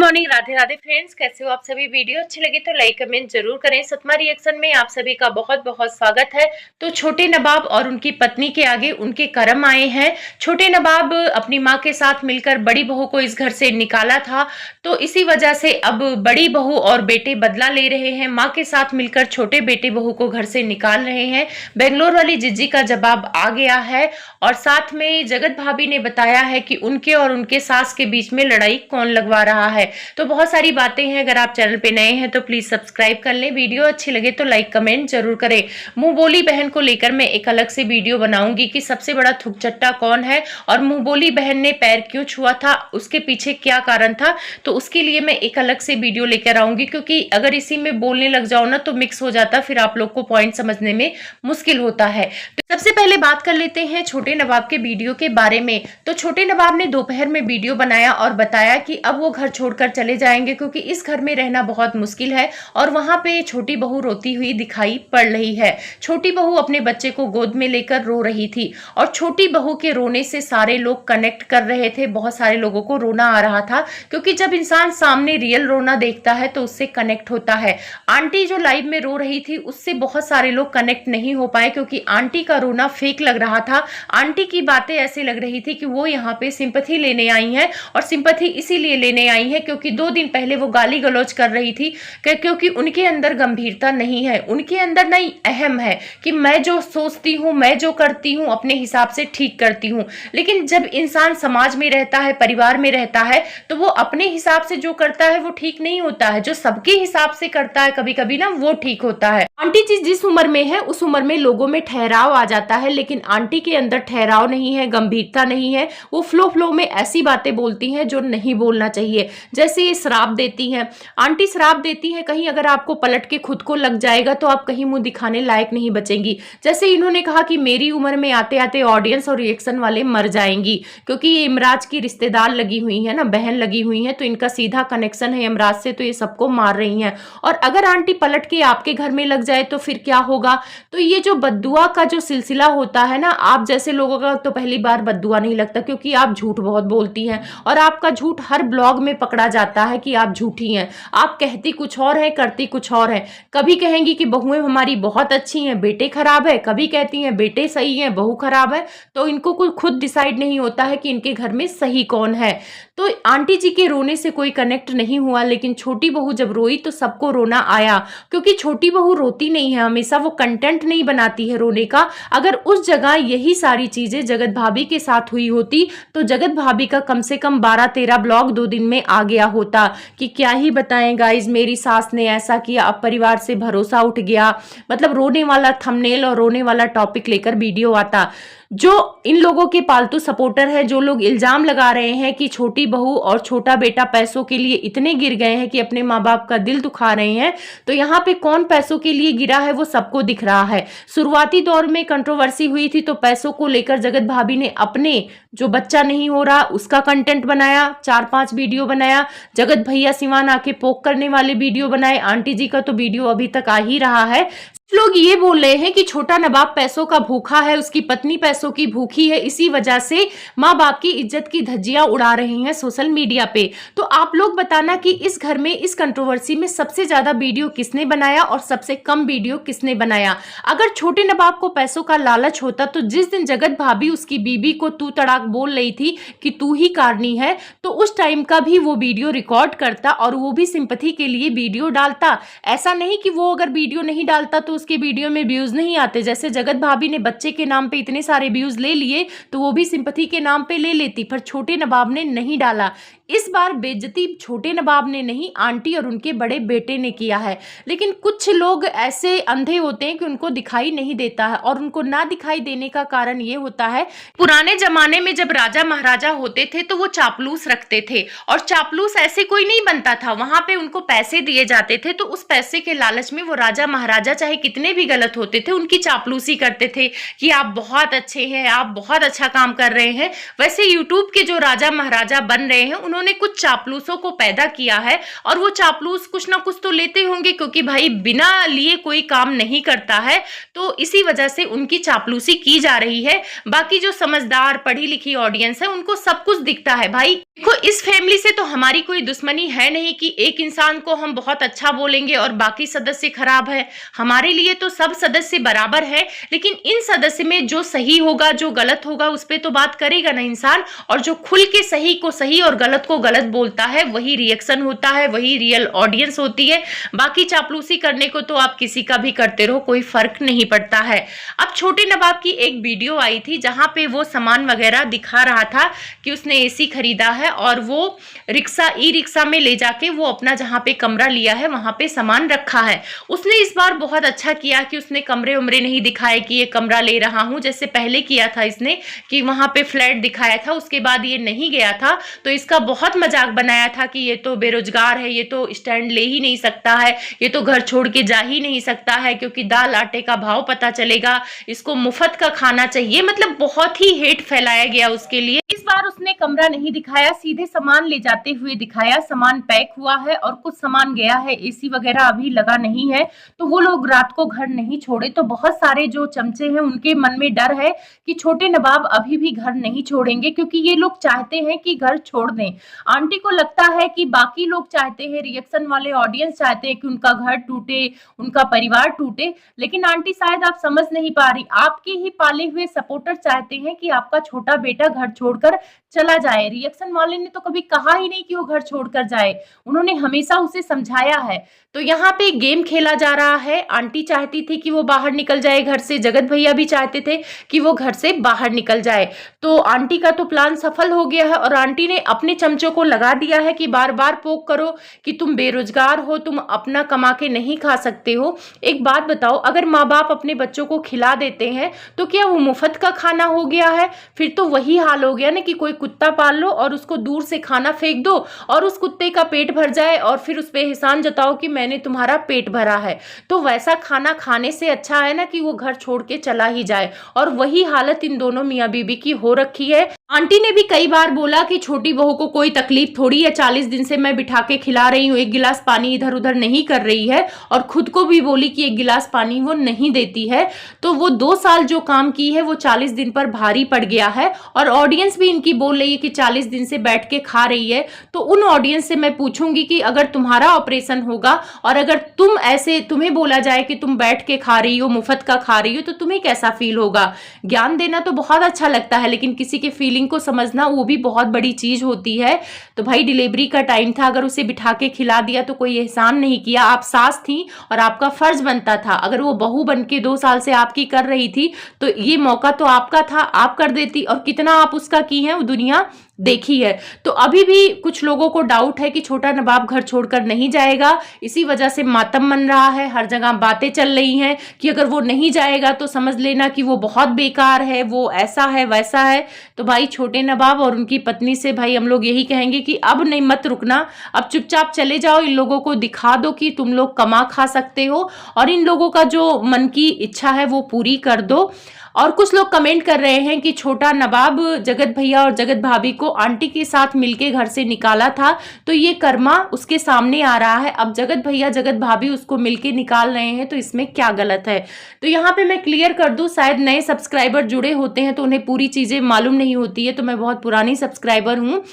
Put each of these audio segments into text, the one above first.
Morning, Radhe Radhe friends. कैसे हो आप सभी? वीडियो अच्छी लगे तो लाइक कमेंट जरूर करें। सतमा रिएक्शन में आप सभी का बहुत बहुत स्वागत है। तो छोटे नवाब और उनकी पत्नी के आगे उनके कर्म आए हैं। छोटे नवाब अपनी माँ के साथ मिलकर बड़ी बहू को इस घर से निकाला था, तो इसी वजह से अब बड़ी बहू और बेटे बदला ले रहे हैं। माँ के साथ मिलकर छोटे बेटे बहू को घर से निकाल रहे हैं। बेंगलोर वाली जिज्जी का जवाब आ गया है और साथ में जगत भाभी ने बताया है कि उनके और उनके सास के बीच में लड़ाई कौन लगवा रहा है। तो बहुत सारी बातें हैं। अगर आप चैनल पे नए हैं तो प्लीज सब्सक्राइब कर लें। वीडियो अच्छी लगे तो लाइक कमेंट जरूर करें। मुंह बोली बहन को लेकर मैं एक अलग से वीडियो बनाऊंगी कि सबसे बड़ा थुकचट्टा कौन है और मुंह बोली बहन ने पैर क्यों छुआ था, उसके पीछे क्या कारण था, तो उसके लिए मैं एक अलग से वीडियो लेकर आऊंगी। क्योंकि अगर इसी में बोलने लग जाओ ना तो मिक्स हो जाता, फिर आप लोग को पॉइंट समझने में मुश्किल होता है। तो सबसे पहले बात कर लेते हैं छोटे नवाब के वीडियो के बारे में। तो छोटे नवाब ने दोपहर में वीडियो बनाया और बताया कि अब वो घर छोड़कर चले जाएंगे क्योंकि इस घर में रहना बहुत मुश्किल है और वहां पे छोटी बहू रोती हुई दिखाई पड़ रही है। छोटी बहू अपने बच्चे को गोद में लेकर रो रही थी और छोटी बहू के रोने से सारे लोग कनेक्ट कर रहे थे। बहुत सारे लोगों को रोना आ रहा था क्योंकि जब इंसान सामने रियल रोना देखता है तो उससे कनेक्ट होता है। आंटी जो लाइव में रो रही थी उससे बहुत सारे लोग कनेक्ट नहीं हो पाए क्योंकि आंटी का रोना फेक लग रहा था। आंटी की बातें ऐसे लग रही थी कि वो यहाँ पे सिंपैथी लेने आई हैं और सिंपैथी इसीलिए लेने आई है क्योंकि 2 दिन पहले वो गाली गलौज कर रही थी क्योंकि उनके अंदर गंभीरता नहीं है। उनके अंदर नहीं अहम है कि मैं जो सोचती हूँ, मैं जो करती हूँ अपने हिसाब से ठीक करती हूँ। लेकिन जब इंसान समाज में रहता है, परिवार में रहता है, तो वो अपने हिसाब से जो करता है वो ठीक नहीं होता है। जो सबके हिसाब से करता है कभी कभी ना वो ठीक होता है। आंटी जिस उम्र में है उस उम्र में लोगों में ठहराव आ जाता है, लेकिन आंटी के अंदर ठहराव नहीं है, गंभीरता नहीं है। वो फ्लो में ऐसी बातें बोलती हैं जो नहीं बोलना चाहिए। जैसे ये श्राप देती हैं, आंटी श्राप देती हैं कहीं अगर आपको पलट के खुद को लग जाएगा तो आप कहीं मुंह दिखाने लायक नहीं बचेंगी। जैसे इन्होंने कहा कि मेरी उम्र में आते आते ऑडियंस और रिएक्शन वाले मर जाएंगी क्योंकि ये इमराज की रिश्तेदार लगी हुई है ना, बहन लगी हुई है, तो इनका सीधा कनेक्शन है इमराज से, तो ये सबको मार रही हैं। और अगर आंटी पलट के आपके घर में लग जाए तो फिर क्या होगा? तो ये जो बद्दुआ का जो सिलसिला होता है ना, आप जैसे लोगों का तो पहली बार बद्दुआ नहीं लगता क्योंकि आप झूठ बहुत बोलती हैं और आपका झूठ हर ब्लॉग में पकड़ा जाता है कि आप झूठी हैं। आप कहती कुछ और है, करती कुछ और है। कभी कहेंगी कि बहुएं हमारी बहुत अच्छी हैं, बेटे खराब है, कभी कहती हैं बेटे सही हैं, बहू खराब है। तो इनको कोई खुद डिसाइड नहीं होता है कि इनके घर में सही कौन है। तो आंटी जी के रोने से कोई कनेक्ट नहीं हुआ, लेकिन छोटी बहू जब रोई तो सबको रोना आया क्योंकि छोटी बहू रोती नहीं है हमेशा, वो कंटेंट नहीं बनाती है रोने का। अगर उस जगह यही सारी चीजें जगत भाभी के साथ हुई होती तो जगत भाभी का कम से कम 12-13 ब्लॉग 2 दिन में आ गया होता कि क्या ही बताएं गाइज, मेरी सास ने ऐसा किया, अब परिवार से भरोसा उठ गया। मतलब रोने वाला थंबनेल और रोने वाला टॉपिक लेकर वीडियो आता। जो इन लोगों के पालतू सपोर्टर है, जो लोग इल्जाम लगा रहे हैं कि छोटी बहू और छोटा बेटा पैसों के लिए इतने गिर गए हैं कि अपने माँ बाप का दिल दुखा रहे हैं, तो यहाँ पे कौन पैसों के लिए गिरा है वो सबको दिख रहा है। शुरुआती दौर में कंट्रोवर्सी हुई थी तो पैसों को लेकर जगत भाभी ने अपने जो बच्चा नहीं हो रहा उसका कंटेंट बनाया, 4-5 वीडियो बनाया। जगत भैया सिवान आके पोक करने वाले वीडियो बनाए। आंटी जी का तो वीडियो अभी तक आ ही रहा है। लोग ये बोल रहे हैं कि छोटा नवाब पैसों का भूखा है, उसकी पत्नी पैसों की भूखी है, इसी वजह से माँ बाप की इज्जत की धज्जियां उड़ा रही हैं सोशल मीडिया पे। तो आप लोग बताना कि इस घर में इस कंट्रोवर्सी में सबसे ज्यादा वीडियो किसने बनाया और सबसे कम वीडियो किसने बनाया? अगर छोटे नवाब को पैसों का लालच होता तो जिस दिन जगत भाभी उसकी बीबी को तू तड़ाक बोल रही थी कि तू ही कारनी है, तो उस टाइम का भी वो वीडियो रिकॉर्ड करता और वो भी सिंपैथी के लिए वीडियो डालता। ऐसा नहीं कि वो अगर वीडियो नहीं डालता तो उसके वीडियो में व्यूज नहीं आते। जैसे जगत भाभी ने बच्चे के नाम पे इतने सारे व्यूज ले लिए तो वो भी सिंपैथी के नाम पे ले लेती, पर छोटे नवाब ने नहीं डाला। इस बार बेइज्जती छोटे नवाब ने नहीं, आंटी और उनके बड़े बेटे ने किया है। लेकिन कुछ लोग ऐसे अंधे होते हैं कि उनको दिखाई नहीं देता है और उनको ना दिखाई देने का कारण ये होता है, पुराने जमाने में जब राजा महाराजा होते थे तो वो चापलूस रखते थे और चापलूस ऐसे कोई नहीं बनता था, वहां पे उनको पैसे दिए जाते थे। तो उस पैसे के लालच में वो राजा महाराजा चाहे कितने भी गलत होते थे उनकी चापलूसी करते थे कि आप बहुत अच्छे हैं, आप बहुत अच्छा काम कर रहे हैं। वैसे यूट्यूब के जो राजा महाराजा बन रहे हैं उन्होंने कुछ चापलूसों को पैदा किया है, और वो चापलूस कुछ ना कुछ तो लेते होंगे, क्योंकि भाई बिना लिए कोई काम नहीं करता है, तो इसी वजह से उनकी चापलूसी की जा रही है। बाकी जो समझदार पढ़ी लिखी ऑडियंस है उनको सब कुछ दिखता है। भाई देखो, इस फैमिली से तो हमारी कोई दुश्मनी है नहीं कि एक इंसान को हम बहुत अच्छा बोलेंगे और बाकी सदस्य खराब है। हमारे लिए तो सब सदस्य बराबर है, लेकिन इन सदस्य में जो सही होगा जो गलत होगा उस पर तो बात करेगा ना इंसान। और जो खुल के सही को सही और गलत को गलत बोलता है वही रिएक्शन होता है, वही रियल ऑडियंस होती है। बाकी चापलूसी करने को तो आप किसी का भी करते रहो, कोई फर्क नहीं पड़ता है। अब छोटे नवाब की एक वीडियो आई थी जहां पे वो सामान वगैरह दिखा रहा था कि उसने एसी खरीदा है और वो ई रिक्शा में ले जाके वो अपना जहां पे कमरा लिया है वहां पे सामान रखा है। उसने इस बार बहुत अच्छा किया कि उसने कमरे उमरे नहीं दिखाए कि ये कमरा ले रहा हूं, जैसे पहले किया था इसने कि वहां पे फ्लैट दिखाया था, उसके बाद ये नहीं गया था तो इसका बहुत मजाक बनाया था कि ये तो बेरोजगार है, ये तो स्टैंड ले ही नहीं सकता है, ये तो घर छोड़ के जा ही नहीं सकता है क्योंकि दाल आटे का भाव पता चलेगा, इसको मुफ्त का खाना चाहिए। मतलब बहुत ही हेट फैलाया गया उसके लिए। इस बार उसने कमरा नहीं दिखाया, सीधे सामान ले जाते हुए दिखाया। सामान पैक हुआ है और कुछ सामान गया है, एसी वगैरह अभी लगा नहीं है, तो वो लोग रात को घर नहीं छोड़े। तो बहुत सारे जो चमचे हैं उनके मन में डर है कि छोटे नवाब अभी भी घर नहीं छोड़ेंगे, क्योंकि ये लोग चाहते हैं कि घर छोड़ दें। आंटी को लगता है कि बाकी लोग चाहते हैं, रिएक्शन वाले ऑडियंस चाहते हैं कि उनका घर टूटे, उनका परिवार टूटे, लेकिन आंटी शायद आप समझ नहीं पा रही, आपके ही पाले हुए सपोर्टर चाहते हैं कि आपका छोटा बेटा घर छोड़कर चला जाए। रिएक्शन वाले ने तो कभी कहा ही नहीं कि वो घर छोड़कर जाए, उन्होंने हमेशा उसे समझाया है। तो यहाँ पे गेम खेला जा रहा है। आंटी चाहती थी कि वो बाहर निकल जाए घर से, जगत भैया भी चाहते थे कि वो घर से बाहर निकल जाए। तो आंटी का तो प्लान सफल हो गया है और आंटी ने अपने चमचों को लगा दिया है कि बार बार पोक करो कि तुम बेरोजगार हो, तुम अपना कमा के नहीं खा सकते हो। एक बात बताओ, अगर माँ बाप अपने बच्चों को खिला देते हैं तो क्या वो मुफ्त का खाना हो गया है? फिर तो वही हाल हो गया ना कि कोई कुत्ता पाल लो और उसको दूर से खाना फेंक दो और उस कुत्ते का पेट भर जाए और फिर उस पे एहसान जताओ कि मैंने तुम्हारा पेट भरा है। तो वैसा खाना खाने से अच्छा है ना कि वो घर छोड़ के चला ही जाए। और वही हालत इन दोनों मियाँ बीबी की हो रखी है। आंटी ने भी कई बार बोला कि छोटी बहू को कोई तकलीफ थोड़ी है, 40 दिन से मैं बिठा के खिला रही हूँ, एक गिलास पानी इधर उधर नहीं कर रही है, और खुद को भी बोली कि एक गिलास पानी वो नहीं देती है। तो वो 2 साल जो काम की है वो 40 दिन पर भारी पड़ गया है। और ऑडियंस भी इनकी बोल रही है कि 40 दिन से बैठ के खा रही है। तो उन ऑडियंस से मैं पूछूंगी कि अगर तुम्हारा ऑपरेशन होगा और अगर तुम ऐसे तुम्हें बोला जाए कि तुम बैठ के खा रही हो, मुफ्त का खा रही हो, तो तुम्हें कैसा फील होगा? ज्ञान देना तो बहुत अच्छा लगता है, लेकिन किसी के फीलिंग को समझना वो भी बहुत बड़ी चीज होती है। तो भाई डिलीवरी का टाइम था, अगर उसे बिठा के खिला दिया तो कोई एहसान नहीं किया। आप सास थी और आपका फर्ज बनता था। अगर वो बहू बन के 2 साल से आपकी कर रही थी तो ये मौका तो आपका था, आप कर देती। और कितना आप उसका की है वो दुनिया देखी है। तो अभी भी कुछ लोगों को डाउट है कि छोटा नवाब घर छोड़कर नहीं जाएगा, इसी वजह से मातम मन रहा है। हर जगह बातें चल रही हैं कि अगर वो नहीं जाएगा तो समझ लेना कि वो बहुत बेकार है, वो ऐसा है वैसा है। तो भाई छोटे नवाब और उनकी पत्नी से भाई हम लोग यही कहेंगे कि अब नहीं, मत रुकना, अब चुपचाप चले जाओ। इन लोगों को दिखा दो कि तुम लोग कमा खा सकते हो और इन लोगों का जो मन की इच्छा है वो पूरी कर दो। और कुछ लोग कमेंट कर रहे हैं कि छोटा नवाब जगत भैया और जगत भाभी को आंटी के साथ मिलके घर से निकाला था, तो ये कर्मा उसके सामने आ रहा है। अब जगत भैया जगत भाभी उसको मिलके निकाल रहे हैं, तो इसमें क्या गलत है? तो यहाँ पे मैं क्लियर कर दूं, शायद नए सब्सक्राइबर जुड़े होते हैं तो उन्हें पूरी चीजें मालूम नहीं होती है। तो मैं बहुत पुरानी सब्सक्राइबर हूँ,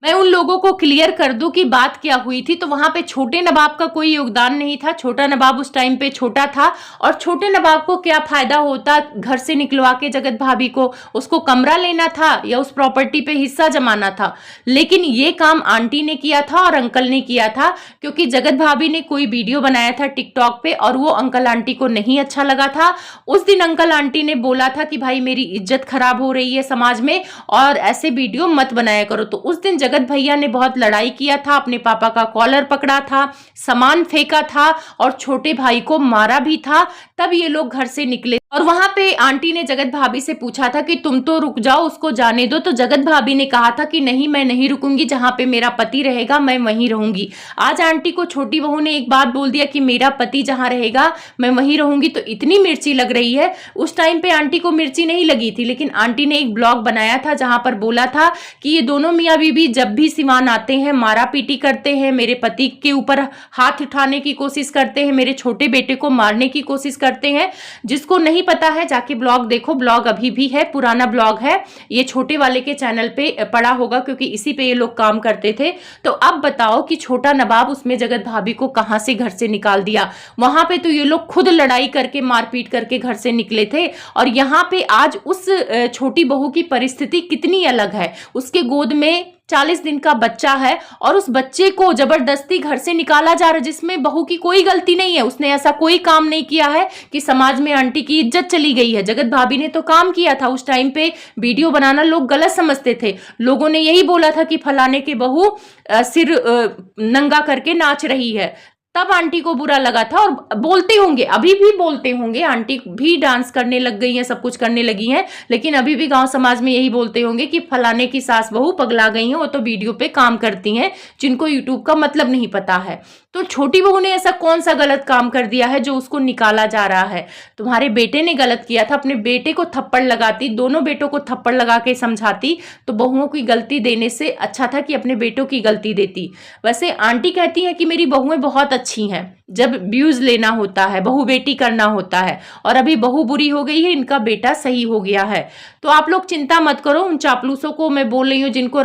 मैं उन लोगों को क्लियर कर दूं कि बात क्या हुई थी। तो वहां पे छोटे नवाब का कोई योगदान नहीं था। छोटा नवाब उस टाइम पे छोटा था और छोटे नवाब को क्या फायदा होता घर से निकलवा के जगत भाभी को? उसको कमरा लेना था या उस प्रॉपर्टी पे हिस्सा जमाना था। लेकिन ये काम आंटी ने किया था और अंकल ने किया था, क्योंकि जगत भाभी ने कोई वीडियो बनाया था टिकटॉक पे और वो अंकल आंटी को नहीं अच्छा लगा था। उस दिन अंकल आंटी ने बोला था कि भाई मेरी इज्जत खराब हो रही है समाज में और ऐसे वीडियो मत बनाया करो। तो उस दिन जगत भैया ने बहुत लड़ाई किया था, अपने पापा का कॉलर पकड़ा था, सामान फेंका था और छोटे भाई को मारा भी था। तब ये लोग घर से निकले। और वहां पे आंटी ने जगत भाभी से पूछा था कि तुम तो रुक जाओ, उसको जाने दो। तो जगत भाभी ने कहा था कि नहीं, मैं नहीं रुकूंगी, जहां पे मेरा पति रहेगा मैं वहीं रहूंगी। आज आंटी को छोटी बहू ने एक बात बोल दिया कि मेरा पति जहां रहेगा मैं वहीं रहूंगी, तो इतनी मिर्ची लग रही है। उस टाइम पे आंटी को मिर्ची नहीं लगी थी, लेकिन आंटी ने एक ब्लॉग बनाया था जहां पर बोला था कि ये दोनों मियाँ बीबी जब भी सिवान आते हैं मारा पीटी करते हैं, मेरे पति के ऊपर हाथ उठाने की कोशिश करते हैं, मेरे छोटे बेटे को मारने की कोशिश करते हैं। जिसको नहीं पता है जाके ब्लॉग देखो, ब्लॉग अभी भी है, पुराना ब्लॉग है, ये छोटे वाले के चैनल पे पड़ा होगा क्योंकि इसी पे ये लोग काम करते थे। तो अब बताओ कि छोटा नवाब उसमें जगत भाभी को कहां से घर से निकाल दिया। वहां पे तो ये लोग खुद लड़ाई करके मारपीट करके घर से निकले थे, और यहाँ पे आज उस छोटी बहू की परिस्थिति कितनी अलग है। उसके गोद में 40 दिन का बच्चा है और उस बच्चे को जबरदस्ती घर से निकाला जा रहा है, जिसमें बहू की कोई गलती नहीं है। उसने ऐसा कोई काम नहीं किया है कि समाज में आंटी की इज्जत चली गई है। जगत भाभी ने तो काम किया था। उस टाइम पे वीडियो बनाना लोग गलत समझते थे, लोगों ने यही बोला था कि फलाने के बहू सिर नंगा करके नाच रही है, तब आंटी को बुरा लगा था। और बोलते होंगे, अभी भी बोलते होंगे, आंटी भी डांस करने लग गई हैं, सब कुछ करने लगी हैं, लेकिन अभी भी गांव समाज में यही बोलते होंगे कि फलाने की सास बहू पगला गई हैं, वो तो वीडियो पे काम करती हैं, जिनको यूट्यूब का मतलब नहीं पता है। तो छोटी बहू ने ऐसा कौन सा गलत काम कर दिया है जो उसको निकाला जा रहा है? तुम्हारे बेटे ने गलत किया था, अपने बेटे को थप्पड़ लगाती, दोनों बेटों को थप्पड़ लगा के समझाती, तो बहुओं की गलती देने से अच्छा था कि अपने बेटों की गलती देती। वैसे आंटी कहती हैं कि मेरी बहुएं बहुत अच्छी हैं, जब व्यूज लेना होता है, बहू बेटी करना होता है, और अभी बहू बुरी हो गई है, इनका बेटा सही हो गया है। तो आप लोग चिंता मत करो, उन चापलूसों को मैं बोल रही हूँ जिनको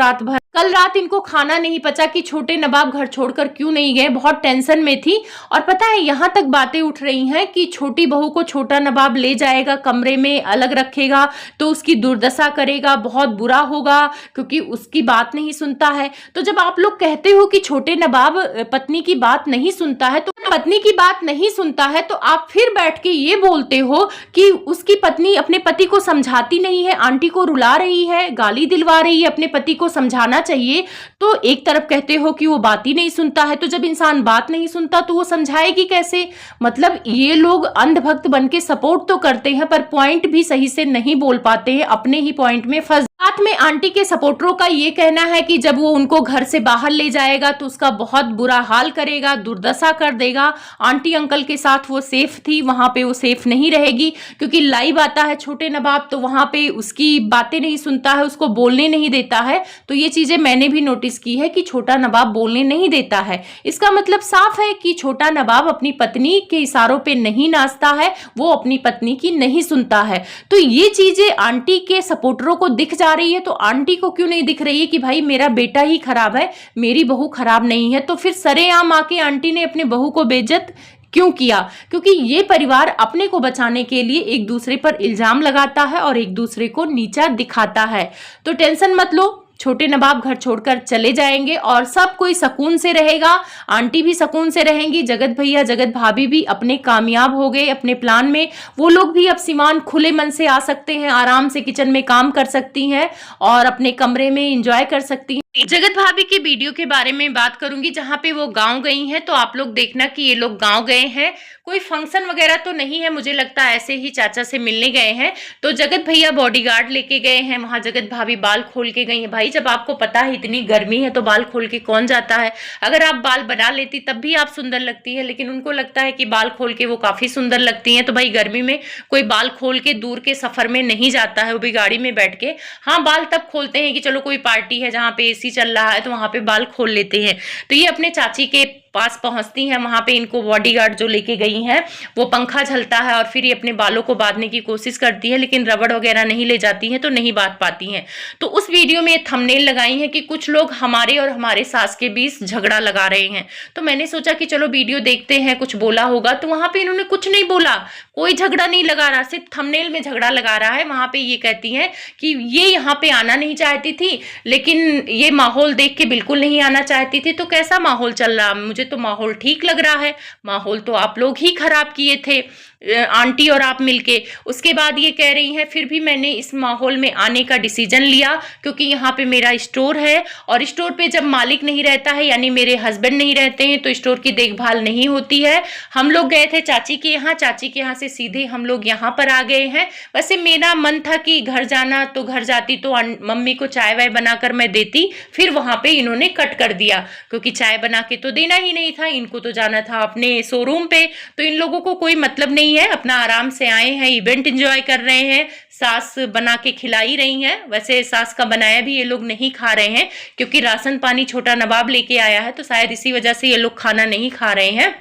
कल रात इनको खाना नहीं पचा कि छोटे नवाब घर छोड़कर क्यों नहीं गए, बहुत टेंशन में थी। और पता है यहां तक बातें उठ रही हैं कि छोटी बहू को छोटा नवाब ले जाएगा, कमरे में अलग रखेगा तो उसकी दुर्दशा करेगा, बहुत बुरा होगा क्योंकि उसकी बात नहीं सुनता है। तो जब आप लोग कहते हो कि छोटे नवाब पत्नी की बात नहीं सुनता है, तो पत्नी की बात नहीं सुनता है, तो आप फिर बैठ के ये बोलते हो कि उसकी पत्नी अपने पति को समझाती नहीं है, आंटी को रुला रही है, गाली दिलवा रही है, अपने पति को समझाना चाहिए। तो एक तरफ कहते हो कि वो बात ही नहीं सुनता है, तो जब इंसान बात नहीं सुनता तो वो समझाएगी कैसे? मतलब ये लोग अंधभक्त बन के सपोर्ट तो करते हैं पर पॉइंट भी सही से नहीं बोल पाते हैं, अपने ही पॉइंट में फंस। साथ में आंटी के सपोर्टरों का ये कहना है कि जब वो उनको घर से बाहर ले जाएगा तो उसका बहुत बुरा हाल करेगा, दुर्दशा कर देगा। आंटी अंकल के साथ वो सेफ थी, वहां पे वो सेफ नहीं रहेगी क्योंकि लाइव आता है छोटे नवाब, तो वहां पे उसकी बातें नहीं सुनता है, उसको बोलने नहीं देता है। तो ये चीजें मैंने भी नोटिस की है कि छोटा नवाब बोलने नहीं देता है। इसका मतलब साफ है कि छोटा नवाब अपनी पत्नी के इशारों पे नहीं नाचता है, वो अपनी पत्नी की नहीं सुनता है। तो ये चीजें आंटी के सपोर्टरों को दिख जा रही है, तो आंटी को क्यों नहीं दिख रही है कि भाई मेरा बेटा ही खराब है, मेरी बहू खराब नहीं है? तो फिर सरेआम आके आंटी ने अपने बहू को बेइज्जत क्यों किया? क्योंकि ये परिवार अपने को बचाने के लिए एक दूसरे पर इल्जाम लगाता है और एक दूसरे को नीचा दिखाता है। तो टेंशन मत लो, छोटे नवाब घर छोड़कर चले जाएंगे और सब कोई सुकून से रहेगा, आंटी भी सुकून से रहेंगी, जगत भैया जगत भाभी भी अपने कामयाब हो गए अपने प्लान में। वो लोग भी अब सिवान खुले मन से आ सकते हैं, आराम से किचन में काम कर सकती हैं और अपने कमरे में एंजॉय कर सकती हैं। जगत भाभी की वीडियो के बारे में बात करूंगी जहां पे वो गांव गई हैं, तो आप लोग देखना कि ये लोग गांव गए हैं, कोई फंक्शन वगैरह तो नहीं है, मुझे लगता है ऐसे ही चाचा से मिलने गए हैं। तो जगत भैया बॉडीगार्ड लेके गए हैं, वहां जगत भाभी बाल खोल के गई है। भाई जब आपको पता है इतनी गर्मी है तो बाल खोल के कौन जाता है? अगर आप बाल बना लेती तब भी आप सुंदर लगती है, लेकिन उनको लगता है कि बाल खोल के वो काफी सुंदर लगती हैं। तो भाई गर्मी में कोई बाल खोल के दूर के सफर में नहीं जाता है, वो भी गाड़ी में बैठ के। हाँ, बाल तब खोलते हैं कि चलो कोई पार्टी है जहाँ पे एसी चल रहा है तो वहां पे बाल खोल लेते हैं। तो ये अपने चाची के पास पहुंचती हैं, वहां पे इनको बॉडीगार्ड जो लेके गई हैं वो पंखा झलता है और फिर ये अपने बालों को बांधने की कोशिश करती है, लेकिन रबड़ वगैरह नहीं ले जाती हैं तो नहीं बांध पाती हैं। तो उस वीडियो में थंबनेल लगाई है कि कुछ लोग हमारे और हमारे सास के बीच झगड़ा लगा रहे हैं। तो मैंने सोचा कि चलो वीडियो देखते हैं, कुछ बोला होगा। तो वहां पे इन्होंने कुछ नहीं बोला, कोई झगड़ा नहीं लगा रहा, सिर्फ थंबनेल में झगड़ा लगा रहा है। वहां पे ये कहती हैं कि ये यहाँ पे आना नहीं चाहती थी, लेकिन ये माहौल देख के बिल्कुल नहीं आना चाहती थी। तो कैसा माहौल चल रहा? मुझे तो माहौल ठीक लग रहा है, माहौल तो आप लोग ही खराब किए थे। आंटी और आप मिलके। उसके बाद ये कह रही हैं फिर भी मैंने इस माहौल में आने का डिसीजन लिया क्योंकि यहाँ पे मेरा स्टोर है और स्टोर पे जब मालिक नहीं रहता है यानी मेरे हस्बैंड नहीं रहते हैं तो स्टोर की देखभाल नहीं होती है। हम लोग गए थे चाची के यहाँ, चाची के यहाँ से सीधे हम लोग यहाँ पर आ गए हैं। वैसे मेरा मन था कि घर जाना तो घर जाती तो मम्मी को चाय वाय बनाकर मैं देती, फिर वहां पे इन्होंने कट कर दिया क्योंकि चाय बना के तो देना ही नहीं था, इनको तो जाना था अपने शोरूम पे। तो इन लोगों को कोई मतलब नहीं है, अपना आराम से आए हैं, इवेंट एंजॉय कर रहे हैं। सास बना के खिलाई रही हैं, वैसे सास का बनाया भी ये लोग नहीं खा रहे हैं क्योंकि राशन पानी छोटा नवाब लेके आया है तो शायद इसी वजह से ये लोग खाना नहीं खा रहे हैं,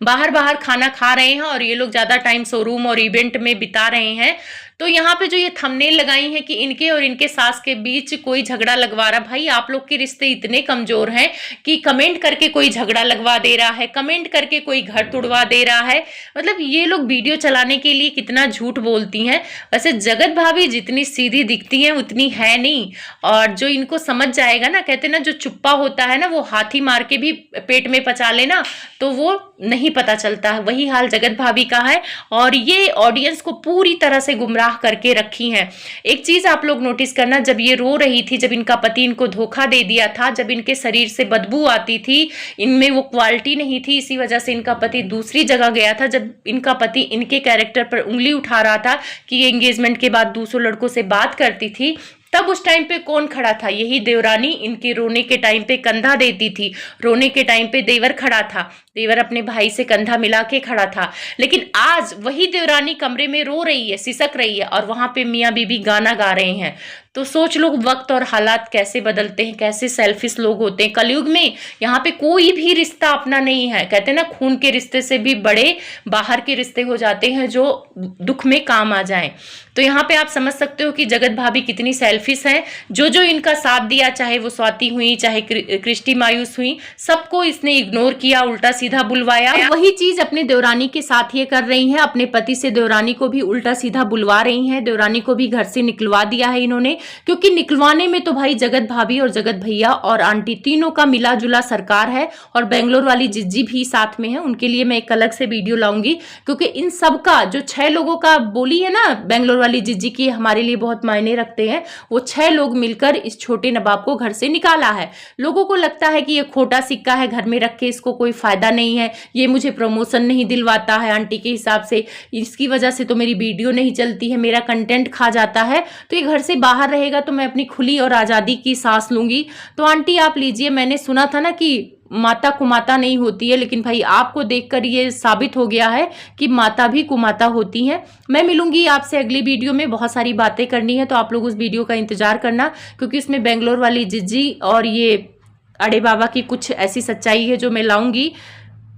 बाहर बाहर खाना खा रहे हैं और ये लोग ज्यादा टाइम शोरूम और इवेंट में बिता रहे हैं। तो यहाँ पे जो ये थंबनेल लगाई है कि इनके और इनके सास के बीच कोई झगड़ा लगवा रहा, भाई आप लोग के रिश्ते इतने कमजोर हैं कि कमेंट करके कोई झगड़ा लगवा दे रहा है, कमेंट करके कोई घर तोड़वा दे रहा है। मतलब ये लोग वीडियो चलाने के लिए कितना झूठ बोलती हैं। वैसे जगत भाभी जितनी सीधी दिखती हैं उतनी है नहीं, और जो इनको समझ जाएगा ना, कहते ना जो चुप्पा होता है ना वो हाथी मार के भी पेट में पचा लेना तो वो नहीं पता चलता है, वही हाल जगत भाभी का है। और ये ऑडियंस को पूरी तरह से गुमराह करके रखी हैं। एक चीज आप लोग नोटिस करना, जब ये रो रही थी, जब इनका पति इनको धोखा दे दिया था, जब इनके शरीर से बदबू आती थी, इनमें वो क्वालिटी नहीं थी, इसी वजह से इनका पति दूसरी जगह गया था, जब इनका पति इनके कैरेक्टर पर उंगली उठा रहा था कि ये एंगेजमेंट के बाद दूसरों लड़कों से बात करती थी, तब उस टाइम पे कौन खड़ा था? यही देवरानी इनके रोने के टाइम पे कंधा देती थी, रोने के टाइम पे देवर खड़ा था, देवर अपने भाई से कंधा मिला के खड़ा था। लेकिन आज वही देवरानी कमरे में रो रही है, सिसक रही है, और वहां पे मियाँ बीबी गाना गा रहे हैं। तो सोच लो वक्त और हालात कैसे बदलते हैं, कैसे सेल्फिश लोग होते हैं कलयुग में। यहाँ पे कोई भी रिश्ता अपना नहीं है, कहते हैं ना खून के रिश्ते से भी बड़े बाहर के रिश्ते हो जाते हैं जो दुख में काम आ जाएं। तो यहाँ पे आप समझ सकते हो कि जगत भाभी कितनी सेल्फिश हैं। जो जो इनका साथ दिया, चाहे वो स्वाति हुई, चाहे क्रिस्टी मायूस हुई, सबको इसने इग्नोर किया, उल्टा सीधा बुलवाया। वही चीज अपने देवरानी के साथ ये कर रही हैं, अपने पति से देवरानी को भी उल्टा सीधा बुलवा रही हैं, देवरानी को भी घर से निकलवा दिया है इन्होंने, क्योंकि निकलवाने में तो भाई जगत भाभी और जगत भैया और आंटी तीनों का मिला जुला सरकार है, और बेंगलोर वाली जिज्जी भी साथ में है। उनके लिए मैं एक अलग से वीडियो लाऊंगी, क्योंकि इन सब का जो 6 लोगों का बोली है ना बेंगलोर वाली जिज्जी की हमारे लिए बहुत मायने रखते हैं, वो 6 लोग मिलकर इस छोटे नवाब को घर से निकाला है। लोगों को लगता है कि ये खोटा सिक्का है, घर में रख के इसको कोई फायदा नहीं है, ये मुझे प्रमोशन नहीं दिलवाता है आंटी के हिसाब से, इसकी वजह से तो मेरी वीडियो नहीं चलती है, मेरा कंटेंट खा जाता है, तो ये घर से बाहर रहेगा तो मैं अपनी खुली और आज़ादी की सांस लूंगी। तो आंटी आप लीजिए, मैंने सुना था ना कि माता कुमाता नहीं होती है, लेकिन भाई आपको देखकर ये साबित हो गया है कि माता भी कुमाता होती हैं। मैं मिलूंगी आपसे अगली वीडियो में, बहुत सारी बातें करनी है, तो आप लोग उस वीडियो का इंतजार करना, क्योंकि इसमें बेंगलोर वाली जिज्जी और ये अड़े बाबा की कुछ ऐसी सच्चाई है जो मैं लाऊंगी।